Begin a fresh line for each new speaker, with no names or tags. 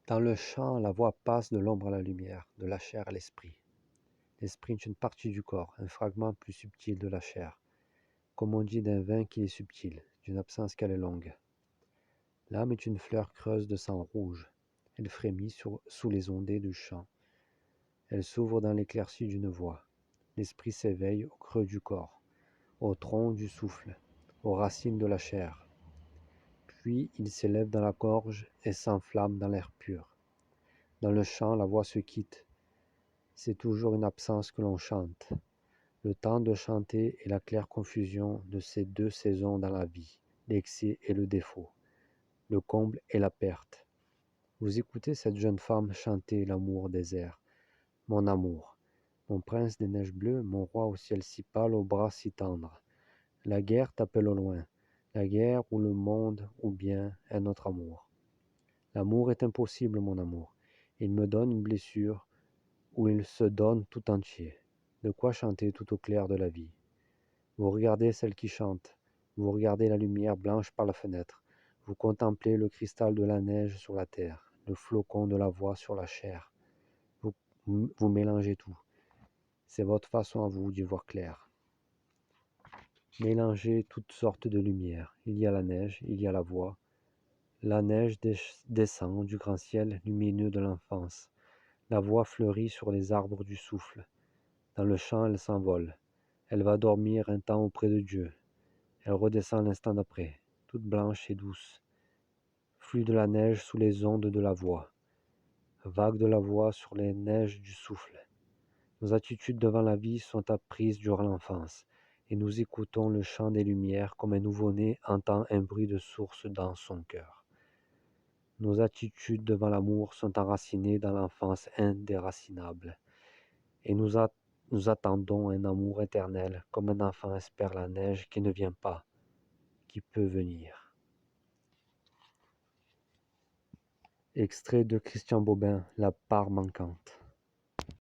Dans le champ, la voix passe de l'ombre à la lumière, de la chair à l'esprit. L'esprit est une partie du corps, un fragment plus subtil de la chair. Comme on dit d'un vin qu'il est subtil, d'une absence qu'elle est longue. L'âme est une fleur creuse de sang rouge. Elle frémit sous les ondées du chant. Elle s'ouvre dans l'éclaircie d'une voix. L'esprit s'éveille au creux du corps, au tronc du souffle, aux racines de la chair. Puis il s'élève dans la gorge et s'enflamme dans l'air pur. Dans le chant, la voix se quitte. C'est toujours une absence que l'on chante. Le temps de chanter est la claire confusion de ces deux saisons dans la vie, l'excès et le défaut, le comble et la perte. Vous écoutez cette jeune femme chanter l'amour des airs. Mon amour, mon prince des neiges bleues, mon roi au ciel si pâle, aux bras si tendres. La guerre t'appelle au loin, la guerre ou le monde ou bien un autre amour. L'amour est impossible, mon amour. Il me donne une blessure où il se donne tout entier. De quoi chanter tout au clair de la vie. Vous regardez celle qui chante, vous regardez la lumière blanche par la fenêtre, vous contemplez le cristal de la neige sur la terre, le flocon de la voix sur la chair. Vous mélangez tout. C'est votre façon à vous d'y voir clair. Mélangez toutes sortes de lumières. Il y a la neige, il y a la voix. La neige descend du grand ciel lumineux de l'enfance. La voix fleurit sur les arbres du souffle. Dans le champ, elle s'envole. Elle va dormir un temps auprès de Dieu. Elle redescend l'instant d'après, toute blanche et douce. Flux de la neige sous les ondes de la voix. Vagues de la voix sur les neiges du souffle. Nos attitudes devant la vie sont apprises durant l'enfance, et nous écoutons le chant des lumières comme un nouveau-né entend un bruit de source dans son cœur. Nos attitudes devant l'amour sont enracinées dans l'enfance indéracinable, et nous attendons un amour éternel comme un enfant espère la neige qui ne vient pas, qui peut venir. Extrait de Christian Bobin, La part manquante.